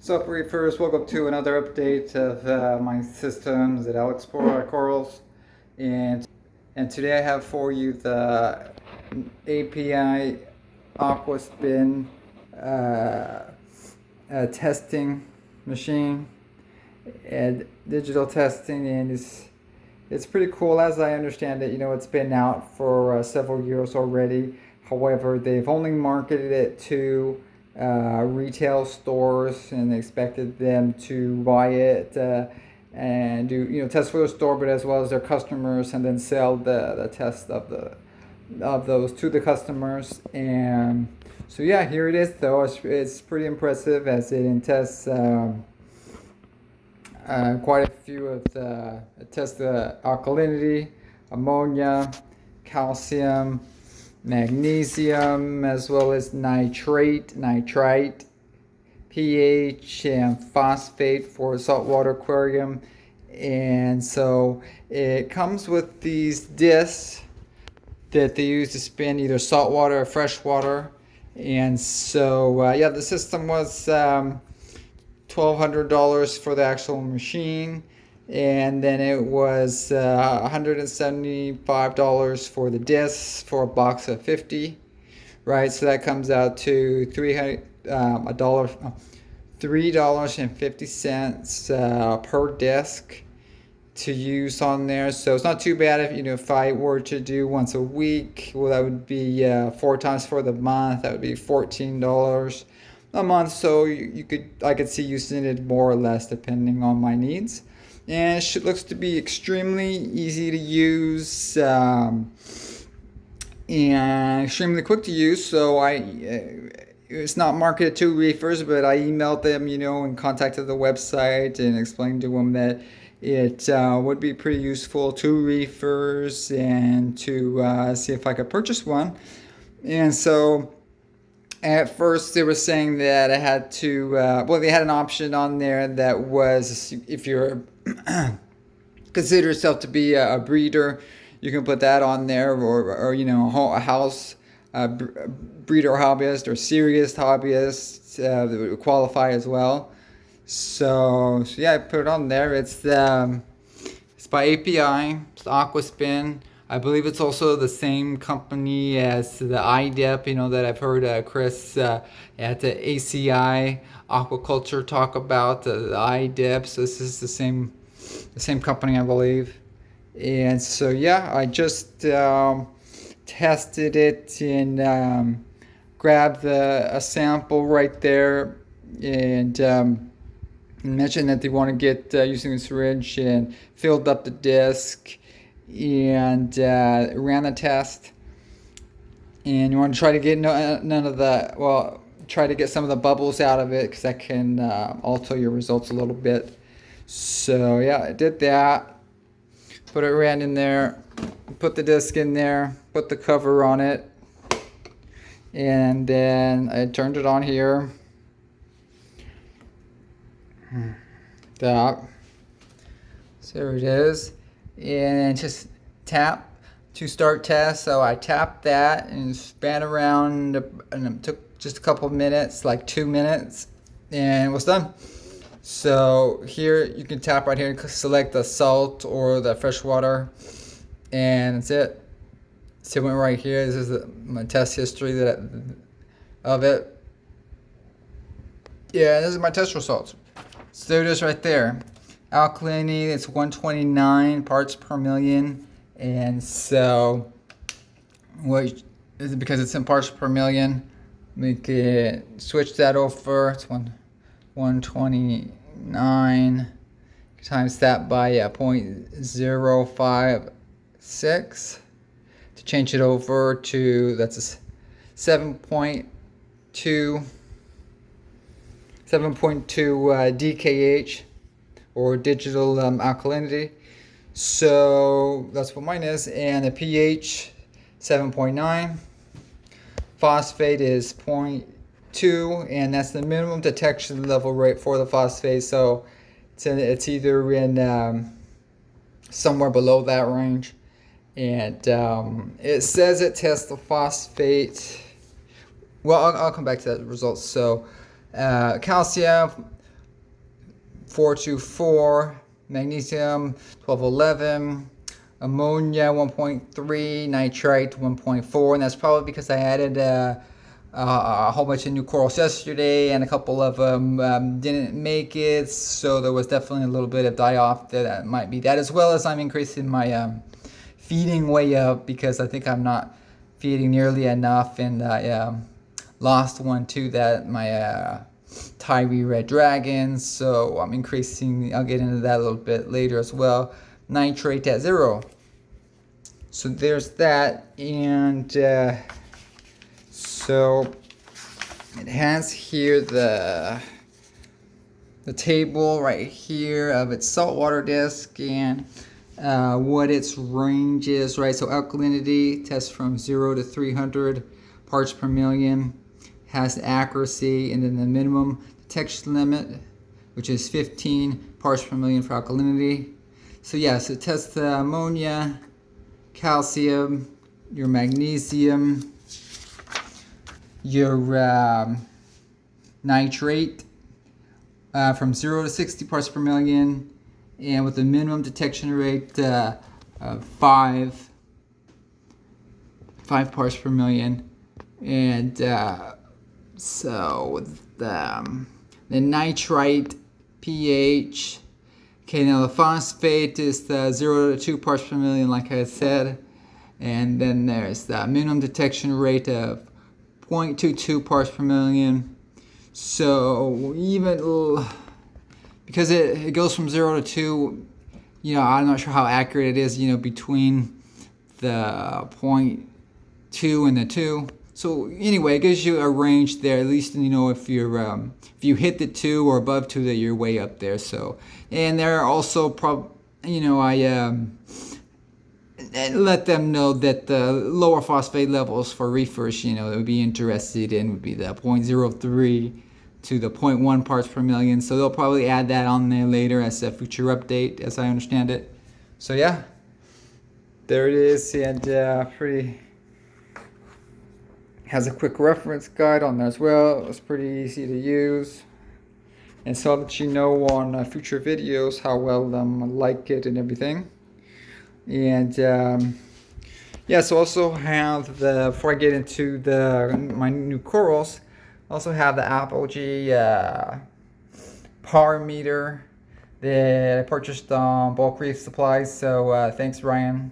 What's up, reefers? Welcome to another update of my systems at AquaSpin corals, and today I have for you the API AquaSpin testing machine and digital testing, and it's pretty cool. As I understand it, it's been out for several years already. However, they've only marketed it to retail stores and expected them to buy it and do tests for the store, but as well as their customers, and then sell the test of those to the customers. And so yeah, here it is though. It's pretty impressive as it tests quite a few of the alkalinity, ammonia, calcium, magnesium, as well as nitrate, pH, and phosphate for saltwater aquarium. And so it comes with these discs that they use to spin either saltwater or freshwater. And so yeah, the system was $1,200 for the actual machine, and then it was $175 for the discs for a box of 50, right? So that comes out to $3.50 per disc to use on there. So it's not too bad if I were to do once a week. Well, that would be 4 times for the month. That would be $14 a month. So I could see using it more or less depending on my needs. And it looks to be extremely easy to use and extremely quick to use. So it's not marketed to reefers, but I emailed them, and contacted the website and explained to them that it would be pretty useful to reefers and to see if I could purchase one. And so at first they were saying that I had to, they had an option on there that was, if you're consider yourself to be a breeder, you can put that on there, or a house breeder or hobbyist or serious hobbyist that would qualify as well. So yeah, I put it on there. It's by API. It's AquaSpin. I believe it's also the same company as the iDip, that I've heard Chris at the ACI Aquaculture talk about, the iDip. So this is the same company, I believe. And so yeah, I just tested it and grabbed a sample right there, and mentioned that they want to get using a syringe, and filled up the disc and ran the test. And you want to try to get try to get some of the bubbles out of it, because that can alter your results a little bit. So yeah, I did that. Put it right in there, put the disc in there, put the cover on it, and then I turned it on here. Stop. So there it is. And just tap to start test. So I tapped that and span around, and it took just a couple of minutes, like 2 minutes, and it was done. So here you can tap right here and select the salt or the freshwater, and that's it. So it went right here. This is my test history of it. Yeah, this is my test results. So there it is right there. Alkalinity, it's 129 parts per million, and so because it's in parts per million, we could switch that over. It's 129 times that by 0.056 to change it over to, that's a 7.2 DKH, or digital alkalinity. So that's what mine is. And the pH 7.9, phosphate is 0.2, and that's the minimum detection level rate for the phosphate. So it's either in somewhere below that range. And it says it tests the phosphate. Well, I'll come back to that results. So calcium 424, magnesium 1211, ammonia 1.3, nitrite 1.4, and that's probably because I added a whole bunch of new corals yesterday, and a couple of them didn't make it, so there was definitely a little bit of die-off there. That might be that, as well as I'm increasing my feeding way up because I think I'm not feeding nearly enough, and I lost one too, that my Tyree Red Dragon, so I'm increasing. I'll get into that a little bit later as well. Nitrate at 0. So there's that, and so it has here the table right here of its saltwater disk and what its range is, right? So alkalinity tests from 0 to 300 parts per million, has accuracy, and then the minimum detection limit, which is 15 parts per million for alkalinity. So yeah, so it tests the ammonia, calcium, your magnesium, your nitrate from 0 to 60 parts per million, and with a minimum detection rate of 5 parts per million. And so with the nitrite pH, okay, now the phosphate is the 0 to 2 parts per million, like I said, and then there's the minimum detection rate of 0.22 parts per million. So even because it goes from 0 to 2, I'm not sure how accurate it is, between the 0.2 and the 2. So anyway, it gives you a range there, at least if you hit the 2 or above 2, that you're way up there. So, and there are also I let them know that the lower phosphate levels for reefers, they would be interested in, would be the 0.03 to the 0.1 parts per million. So they'll probably add that on there later as a future update, as I understand it. So yeah, there it is, and pretty. Has a quick reference guide on there as well. It's pretty easy to use, and so I'll let you know on future videos how well I like it and everything. And yeah, so also have before I get into my new corals, I also have the Apogee par meter that I purchased on Bulk Reef Supplies. So thanks, Ryan,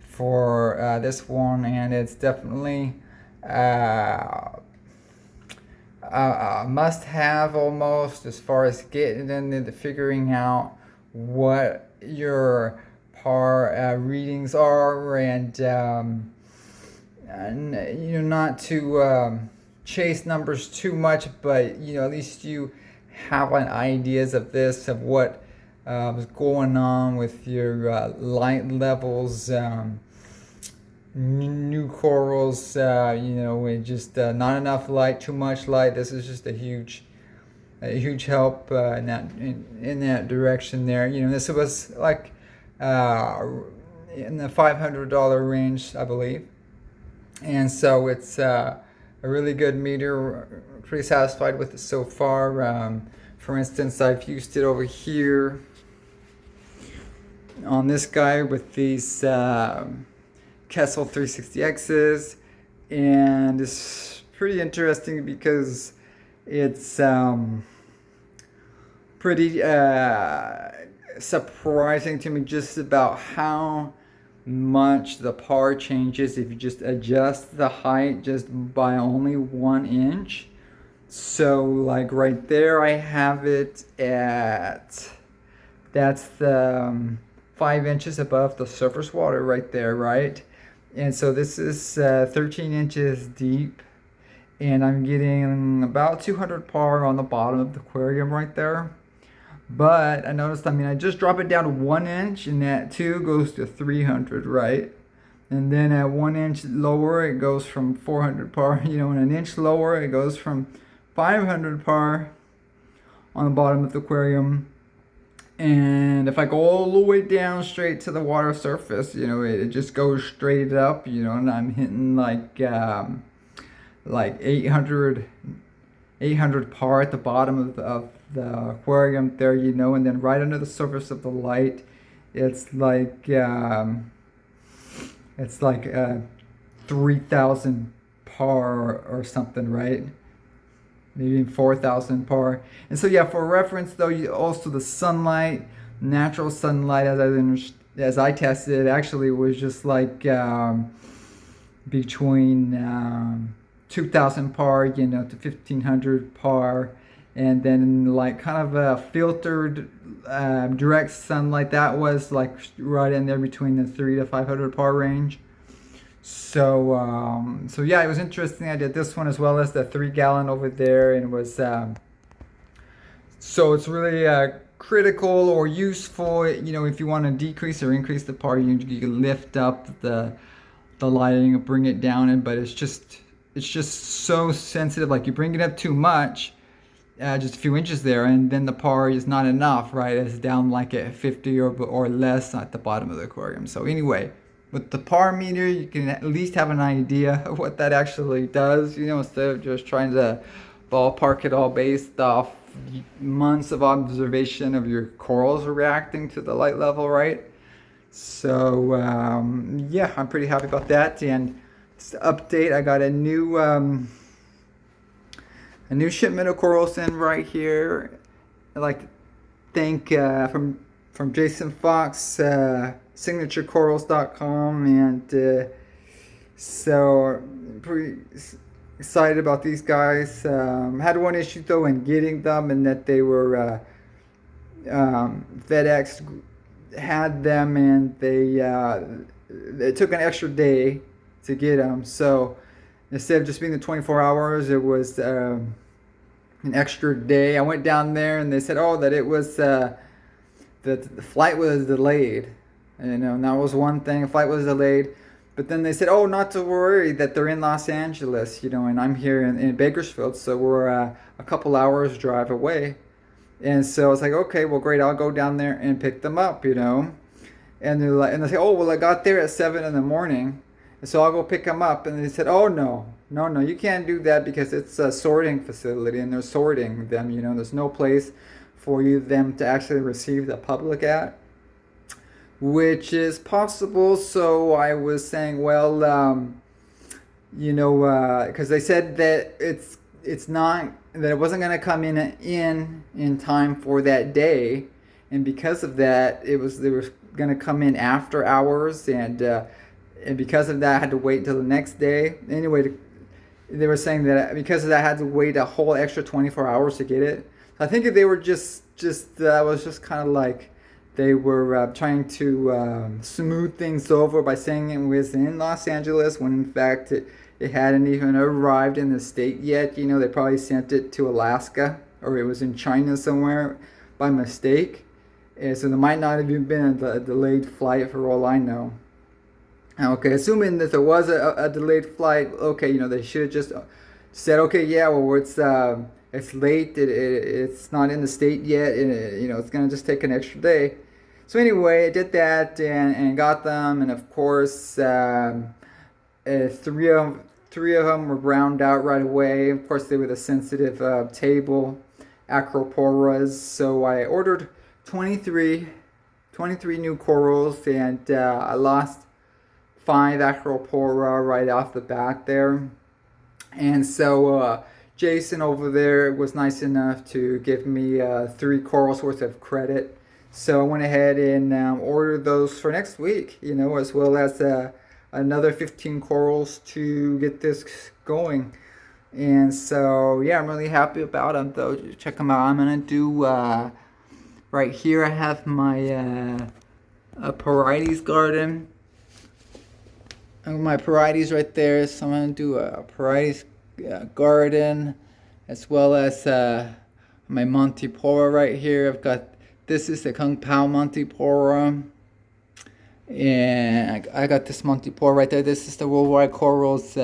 for this one, and it's definitely a must-have almost, as far as getting into figuring out what your par readings are, and not to chase numbers too much, but at least you have an ideas of this, of what is going on with your light levels. New corals, with just not enough light, too much light. This is just a huge help in that direction there. This was like in the $500 range, I believe, and so it's a really good meter. Pretty satisfied with it so far. For instance, I've used it over here on this guy with these Kessel 360Xs, and it's pretty interesting because it's pretty surprising to me just about how much the par changes if you just adjust the height just by only 1 inch. So like right there, I have it at, that's the 5 inches above the surface water right there, right? And so this is 13 inches deep, and I'm getting about 200 par on the bottom of the aquarium right there. But I noticed, I just drop it down to 1 inch, and that 2 goes to 300, right? And then at 1 inch lower, it goes from 400 par, and an inch lower, it goes from 500 par on the bottom of the aquarium. And if I go all the way down straight to the water surface, it just goes straight up, and I'm hitting like 800 800 par at the bottom of the aquarium there, you know, and then right under the surface of the light, it's like 3,000 par or something, right? Maybe 4,000 par. And so yeah, for reference though, also the sunlight, natural sunlight, as I tested, it actually was just like between 2,000 par, you know, to 1,500 par, and then like kind of a filtered direct sunlight that was like right in there between the 300 to 500 par range. So so yeah, it was interesting. I did this one as well as the 3-gallon over there, and it was so it's really critical or useful, you know, if you want to decrease or increase the par, you can lift up the lighting and bring it down, and but it's just so sensitive. Like you bring it up too much, just a few inches there, and then the par is not enough, right? It's down like at 50 or less at the bottom of the aquarium. So anyway, with the par meter, you can at least have an idea of what that actually does, you know, instead of just trying to ballpark it all based off months of observation of your corals reacting to the light level, right? So yeah, I'm pretty happy about that. And just to update, I got a new shipment of corals in right here. I'd like to thank from Jason Fox, signaturecorals.com, and so pretty excited about these guys. Had one issue though in getting them, and that they were FedEx had them, and it took an extra day to get them. So instead of just being the 24 hours, it was an extra day. I went down there and they said, oh, that it was that the flight was delayed. You know, and that was one thing. The flight was delayed. But then they said, oh, not to worry, that they're in Los Angeles, you know, and I'm here in Bakersfield, so we're a couple hours drive away. And so it's like, okay, well, great, I'll go down there and pick them up, you know. And they're like, and they say, oh, well, I got there at 7 in the morning, and so I'll go pick them up. And they said, oh, no, you can't do that because it's a sorting facility, and they're sorting them, you know. There's no place for them to actually receive the public at, which is possible. So I was saying, well, you know, because they said that it's not, that it wasn't going to come in time for that day, and because of that, they were going to come in after hours, and because of that, I had to wait until the next day. Anyway, they were saying that because of that, I had to wait a whole extra 24 hours to get it. I think if they were just was just kind of like they were trying to smooth things over by saying it was in Los Angeles, when in fact it hadn't even arrived in the state yet. You know, they probably sent it to Alaska, or it was in China somewhere by mistake. And so there might not have even been a delayed flight for all I know. Okay, assuming that there was a delayed flight, okay, you know, they should have just said, okay, yeah, well, it's late, it's not in the state yet, and you know, it's going to just take an extra day. So anyway, I did that and got them, and of course, three of them were browned out right away. Of course, they were the sensitive table acroporas. So I ordered 23 new corals, and I lost 5 acropora right off the bat there. And so Jason over there was nice enough to give me 3 corals worth of credit. So I went ahead and ordered those for next week, you know, as well as another 15 corals to get this going. And so, yeah, I'm really happy about them, though. Check them out. I'm going to do, right here I have my Porites garden. My Porites right there. So I'm going to do a Porites garden, as well as my Montipora right here. I've got, this is the Kung Pao Montipora, and I got this Montipora right there. This is the Worldwide Corals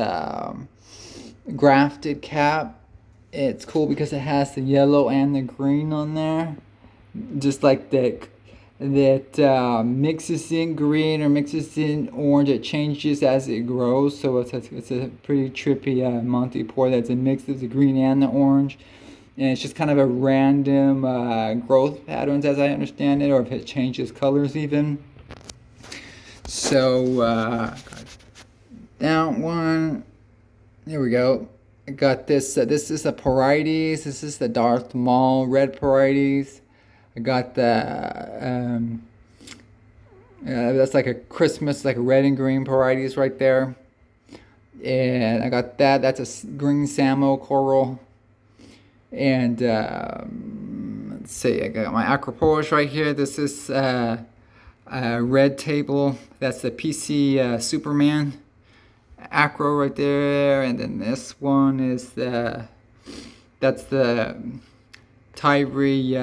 grafted cap. It's cool because it has the yellow and the green on there, just like the that mixes in green or mixes in orange. It changes as it grows, so it's a pretty trippy Montipore that's a mix of the green and the orange. And it's just kind of a random growth patterns as I understand it, or if it changes colors even. So that one, there we go. I got this. This is the Porites. This is the Darth Maul red Porites. I got the that's like a Christmas, like a red and green Porites right there. And I got that. That's a green Samo coral. And let's see, I got my Aquaporas right here. This is red table. That's the PC Superman acro right there. And then this one is that's the Tyree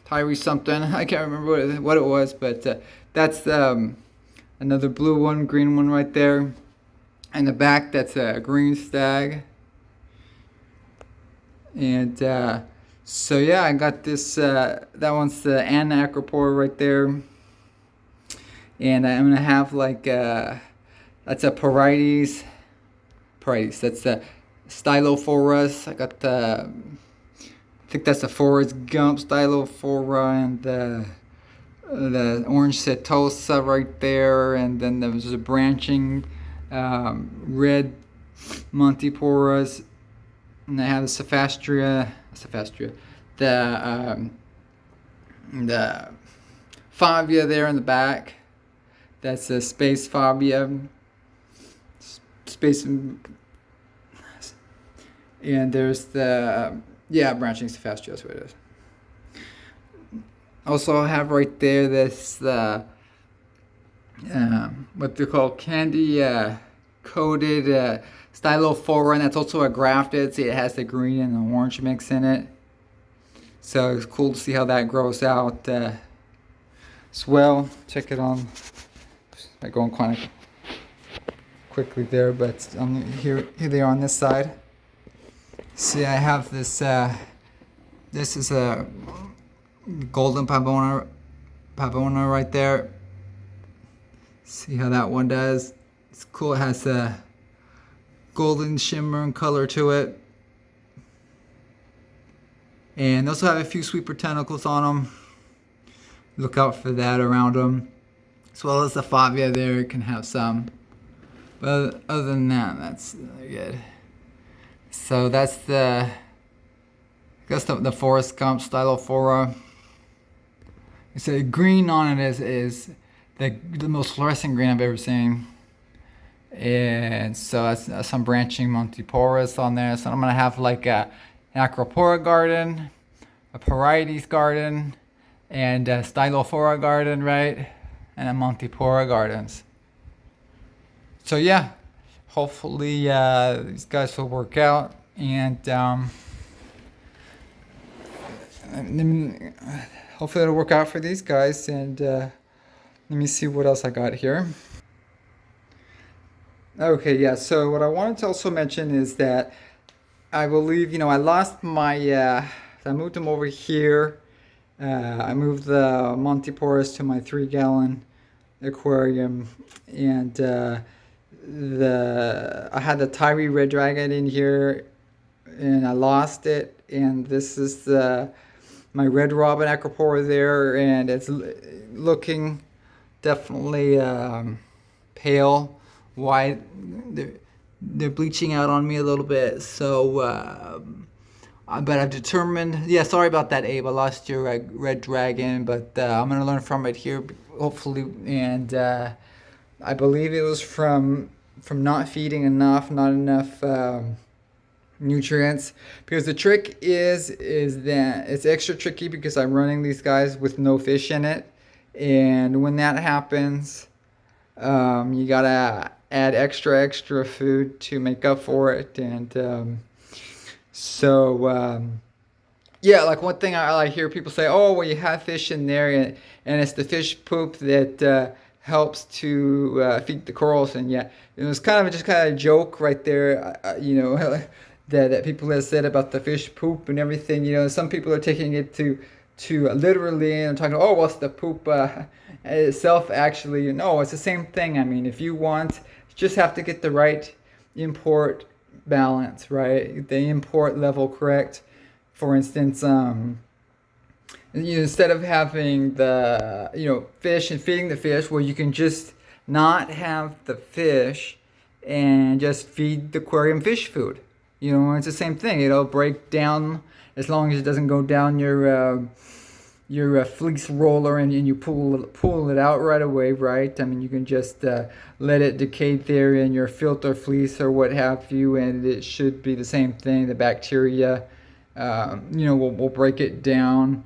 Tyree something. I can't remember what it was, but that's another blue one, green one right there. In the back, that's a green stag. And so yeah, I got this. That one's the Anna Acropora right there. And I'm gonna have like that's a Porites. That's the Stylophoras. I got the. I think that's the Forrest Gump Stylophora and the orange setosa right there, and then there was a branching red Montiporas, and they have the Cephastria, the Fabia there in the back. That's a Space Fabia, and there's the branching Cephastria. That's what it is. Also, I have right there this what they call candy coated Stylophora, and that's also a grafted. See, it has the green and the orange mix in it. So it's cool to see how that grows out as well. Check it on. I'm going kind of quickly there, but here they are on this side. See, I have this. This is a golden pavona right there. See how that one does. It's cool. It has a golden shimmer and color to it. And they also have a few sweet tentacles on them. Look out for that around them. As well as the Fabia there, it can have some. But other than that, that's good. So that's the Forrest Gump Stylophora. It's a green on it is the most fluorescent green I've ever seen. And so that's some branching Montiporas on there. So I'm gonna have like an Acropora garden, a Porites garden, and a Stylophora garden, right? And a Montipora gardens. So yeah, hopefully these guys will work out, and hopefully it'll work out for these guys. And let me see what else I got here. Okay, yeah, so what I wanted to also mention is that I believe, I lost my, I moved them over here. I moved the Montiporas to my 3-gallon aquarium, and I had the Tyree Red Dragon in here, and I lost it. And this is my Red Robin Acropora there, and it's looking definitely pale, white. They're bleaching out on me a little bit. So, but I've determined. Yeah, sorry about that, Abe. I lost your Red Dragon, but I'm gonna learn from it here, hopefully. And I believe it was from not feeding enough, not enough nutrients. Because the trick is that it's extra tricky because I'm running these guys with no fish in it, and when that happens, you gotta add extra food to make up for it. And yeah, like one thing I hear people say, oh, well, you have fish in there, and it's the fish poop that helps to feed the corals. And yeah, it was kind of a joke right there. that people have said about the fish poop and everything. You know, some people are taking it to literally and talking, oh, what's the poop itself? Actually, you know, it's the same thing. I mean, if you want, you just have to get the right import balance, right? The import level correct. For instance, instead of having the fish and feeding the fish, well, you can just not have the fish and just feed the aquarium fish food. You know, it's the same thing. It'll break down as long as it doesn't go down your fleece roller and you pull it out right away, right? I mean, you can just let it decay there in your filter fleece or what have you, and it should be the same thing. The bacteria, will break it down,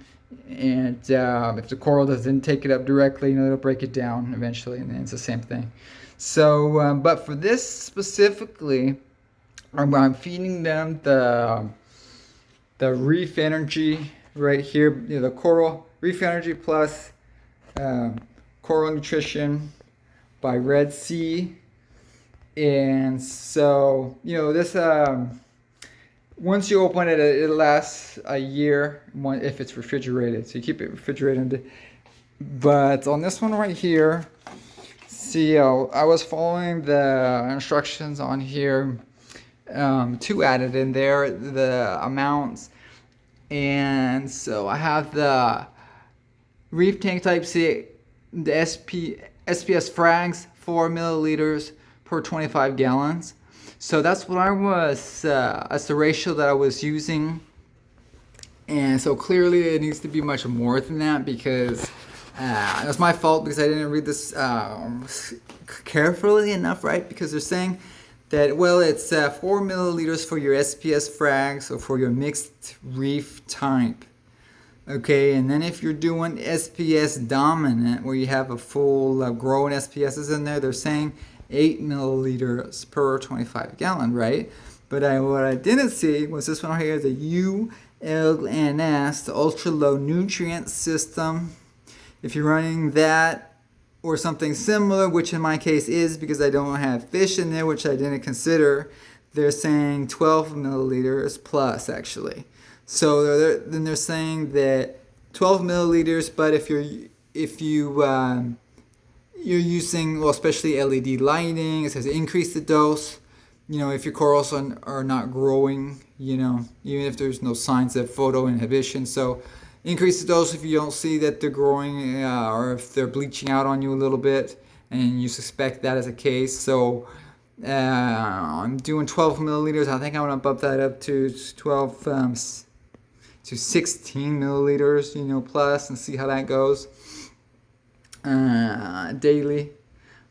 and if the coral doesn't take it up directly, it'll break it down eventually, and then it's the same thing. So, but for this specifically, I'm feeding them the Reef Energy right here, the Coral Reef Energy Plus Coral Nutrition by Red Sea. And so, this once you open it, it lasts a year if it's refrigerated. So you keep it refrigerated. But on this one right here, see, I was following the instructions on here to add it in there, the amounts. And so I have the Reef Tank Type C, the SPS Frags, 4 milliliters per 25 gallons. So that's what I was, that's the ratio that I was using. And so clearly it needs to be much more than that, because it was my fault because I didn't read this carefully enough, right? Because they're saying that, well, it's 4 milliliters for your SPS frags or for your mixed reef type. Okay, and then if you're doing SPS dominant, where you have a full growing SPSs in there, they're saying 8 milliliters per 25 gallon, right? But what I didn't see was this one right here, the ULNS, the Ultra Low Nutrient System. If you're running that or something similar, which in my case is because I don't have fish in there, which I didn't consider, they're saying 12 milliliters plus, actually. So then they're saying that 12 milliliters, but if you're using, well, especially LED lighting, it says increase the dose. If your corals are not growing, even if there's no signs of photo inhibition. So increase the dose if you don't see that they're growing or if they're bleaching out on you a little bit and you suspect that is the case. So I'm doing 12 milliliters. I think I want to bump that up to 12 to 16 milliliters, plus, and see how that goes daily.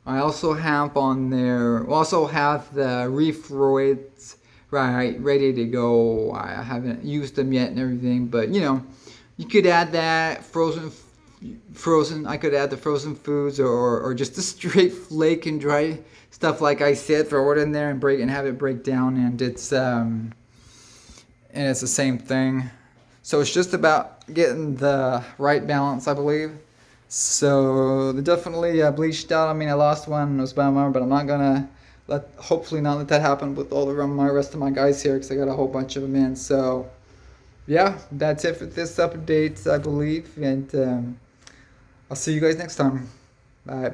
I also have on there, the Reef Roids ready to go. I haven't used them yet and everything, but you could add that frozen. I could add the frozen foods or just the straight flake and dry stuff, like I said, throw it in there and have it break down, and it's the same thing. So it's just about getting the right balance, I believe. So they definitely bleached out. I mean, I lost one. It was by my arm, but I'm not gonna hopefully not let that happen with all the rest of my guys here, because I got a whole bunch of them in. So yeah, that's it for this update, I believe, and I'll see you guys next time. Bye.